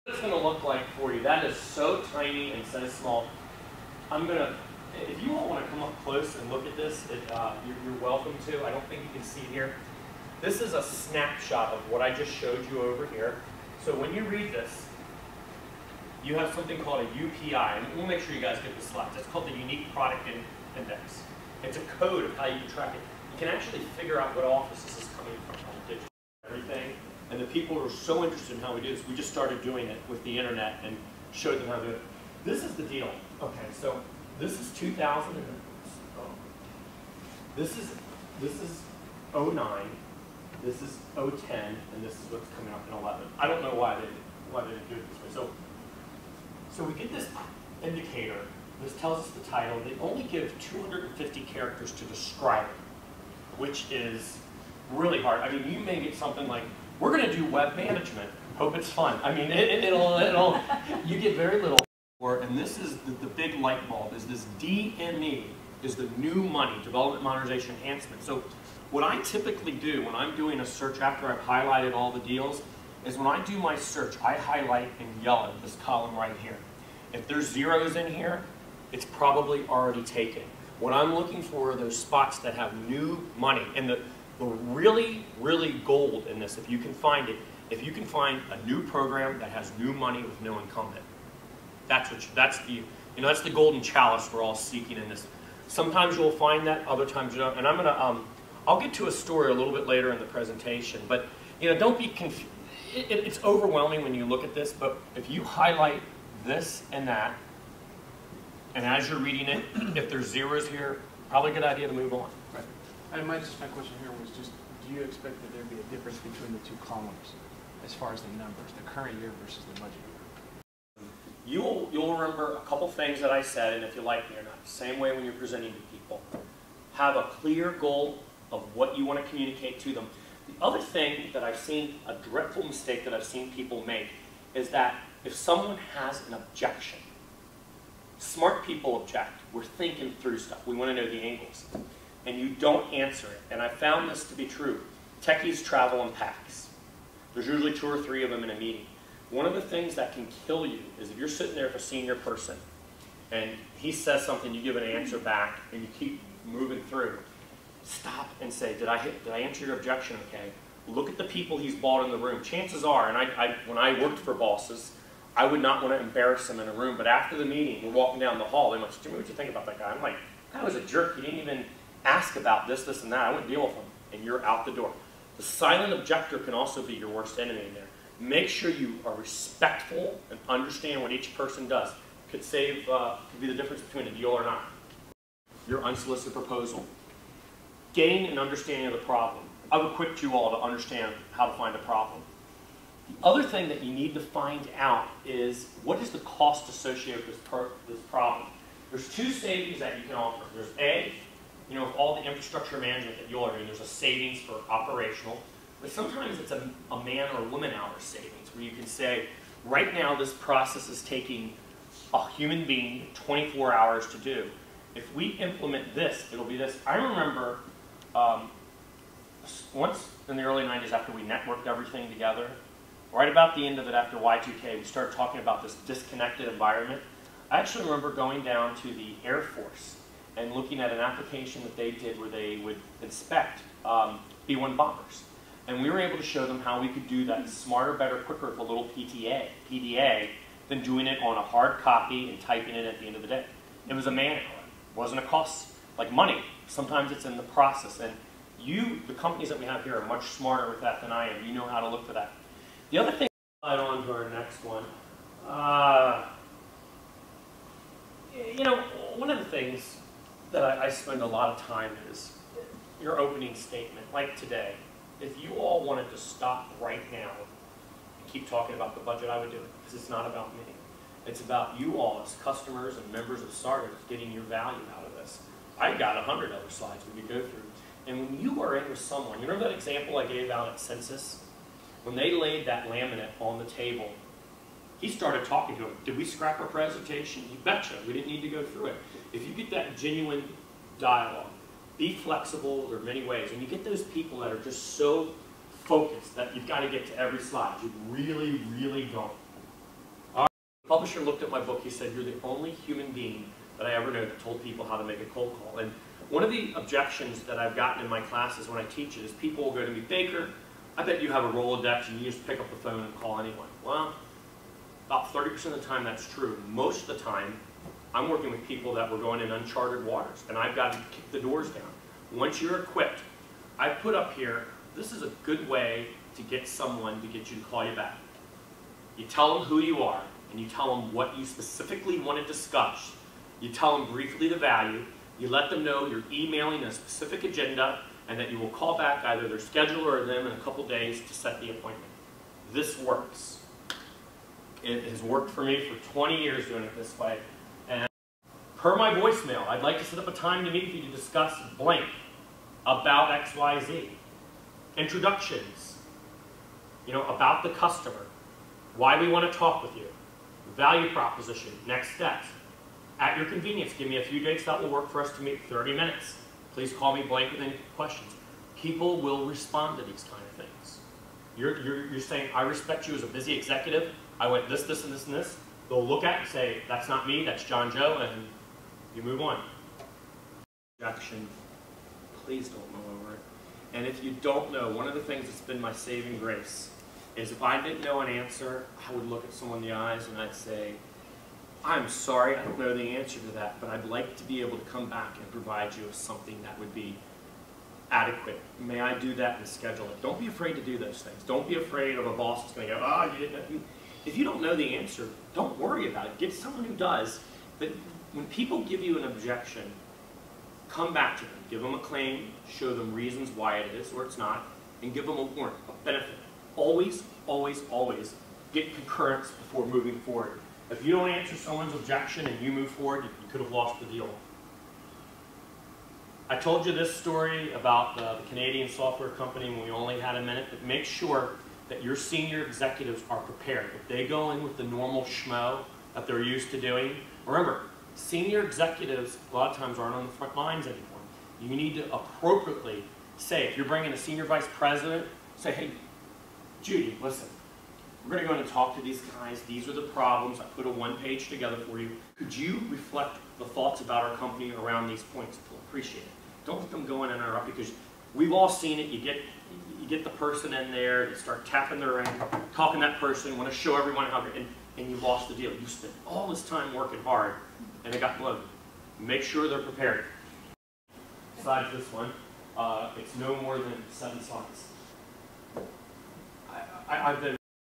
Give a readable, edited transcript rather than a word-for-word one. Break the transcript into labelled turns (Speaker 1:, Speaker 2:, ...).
Speaker 1: It's going to look like for you. That is so tiny and so small. I'm going to, if you all want to come up close and look at this, you're welcome to. I don't think you can see it here. This is a snapshot of what I just showed you over here. So when you read this, you have something called a UPI, and we'll make sure you guys get the slides. It's called the Unique Product Index. It's a code of how you can track it. You can actually figure out what office this is coming from, digital, everything. And the people are so interested in how we do this, we just started doing it with the internet and showed them how to do it. This is the deal. Okay, so this is 2000. This is 09. This is 010, and this is what's coming up in 11. I don't know why they didn't do it this way. So we get this indicator. This tells us the title. They only give 250 characters to describe it, which is really hard. I mean, you may get something like, we're going to do web management. Hope it's fun. I mean, it'll you get very little. And this is the big light bulb, is this DME, is the new money, Development Modernization Enhancement. So what I typically do when I'm doing a search after I've highlighted all the deals is when I do my search, I highlight in yellow this column right here. If there's zeros in here, it's probably already taken. What I'm looking for are those spots that have new money. And the really, really gold in this, if you can find it, if you can find a new program that has new money with no incumbent. That's the golden chalice we're all seeking in this. Sometimes you'll find that, other times you don't. And I'm gonna, I'll get to a story a little bit later in the presentation. But don't be confused. It's overwhelming when you look at this. But if you highlight this and that, and as you're reading it, if there's zeros here, probably a good idea to move on.
Speaker 2: Right. And my question here was just, do you expect that there be a difference between the two columns as far as the numbers, the current year versus the budget year?
Speaker 1: You'll remember a couple things that I said, and if you like me or not, same way when you're presenting to people. Have a clear goal of what you want to communicate to them. The other thing that I've seen, a dreadful mistake that I've seen people make, is that if someone has an objection, smart people object. We're thinking through stuff. We want to know the angles. And you don't answer it. And I found this to be true. Techies travel in packs. There's usually 2 or 3 of them in a meeting. One of the things that can kill you is if you're sitting there with a senior person and he says something, you give an answer back, and you keep moving through. Stop and say, did I answer your objection okay? Look at the people he's brought in the room. Chances are, and when I worked for bosses, I would not want to embarrass them in a room, but after the meeting, we're walking down the hall, they went, Jimmy, what do you think about that guy? I'm like, that was a jerk. He didn't even ask about this, this, and that. I wouldn't deal with him, and you're out the door. The silent objector can also be your worst enemy in there. Make sure you are respectful and understand what each person does. Could be the difference between a deal or not. Your unsolicited proposal. Gain an understanding of the problem. I've equipped you all to understand how to find a problem. The other thing that you need to find out is, what is the cost associated with this problem? There's 2 savings that you can offer. There's A, with all the infrastructure management that you'll do, there's a savings for operational. But sometimes it's a man or woman hour savings, where you can say, right now this process is taking a human being 24 hours to do. If we implement this, it'll be this. I remember once in the early 90s, after we networked everything together, right about the end of it after Y2K, we started talking about this disconnected environment. I actually remember going down to the Air Force and looking at an application that they did where they would inspect B-1 bombers. And we were able to show them how we could do that smarter, better, quicker with a little PDA than doing it on a hard copy and typing it at the end of the day. It was a man-hour. It wasn't a cost like money. Sometimes it's in the process. And the companies that we have here are much smarter with that than I am. You know how to look for that. The other thing, slide on to our next one. One of the things that I spend a lot of time is your opening statement, like today. If you all wanted to stop right now and keep talking about the budget, I would do it, because it's not about me. It's about you all as customers and members of SARTA getting your value out of this. I got 100 other slides we could go through. And when you are in with someone, you remember that example I gave out at Census? When they laid that laminate on the table, he started talking to him. Did we scrap our presentation? You betcha. We didn't need to go through it. If you get that genuine dialogue, be flexible. There are many ways. And you get those people that are just so focused that you've got to get to every slide. You really, really don't. publisher looked at my book, he said, "You're the only human being that I ever know that told people how to make a cold call." And one of the objections that I've gotten in my classes when I teach it is people will go to me, "Baker, I bet you have a Rolodex and you just pick up the phone and call anyone." Well, about 30% of the time that's true. Most of the time, I'm working with people that were going in uncharted waters, and I've got to kick the doors down. Once you're equipped, I put up here, this is a good way to get someone to get you to call you back. You tell them who you are, and you tell them what you specifically want to discuss. You tell them briefly the value. You let them know you're emailing a specific agenda, and that you will call back either their scheduler or them in a couple days to set the appointment. This works. It has worked for me for 20 years doing it this way. And per my voicemail, I'd like to set up a time to meet with you to discuss blank about XYZ. Introductions, about the customer, why we want to talk with you, value proposition, next steps. At your convenience, give me a few dates that will work for us to meet 30 minutes. Please call me blank with any questions. People will respond to these kind of things. You're saying, "I respect you as a busy executive. I went this, this, and this, and this." They'll look at it and say, "That's not me, that's John Joe," and you move on. Objection, please don't mull over it. And if you don't know, one of the things that's been my saving grace is if I didn't know an answer, I would look at someone in the eyes and I'd say, "I'm sorry, I don't know the answer to that, but I'd like to be able to come back and provide you with something that would be adequate. May I do that and schedule it?" Don't be afraid to do those things. Don't be afraid of a boss that's going to go, "Oh, you didn't know." If you don't know the answer, don't worry about it. Get someone who does. But when people give you an objection, come back to them. Give them a claim, show them reasons why it is or it's not, and give them a warrant, a benefit. Always, always, always get concurrence before moving forward. If you don't answer someone's objection and you move forward, you could have lost the deal. I told you this story about the Canadian software company when we only had a minute, but make sure that your senior executives are prepared. If they go in with the normal schmo that they're used to doing, remember, senior executives a lot of times aren't on the front lines anymore. You need to appropriately say, if you're bringing a senior vice president, say, "Hey, Judy, listen, we're going to go in and talk to these guys. These are the problems. I put a one-page together for you. Could you reflect the thoughts about our company around these points? We'll appreciate it." Don't let them go in and interrupt, because we've all seen it. You get the person in there, they start tapping their ring, talking to that person, want to show everyone how good, and you lost the deal. You spent all this time working hard, and it got blown. Make sure they're prepared. Besides this one, it's no more than 7 slides. I've been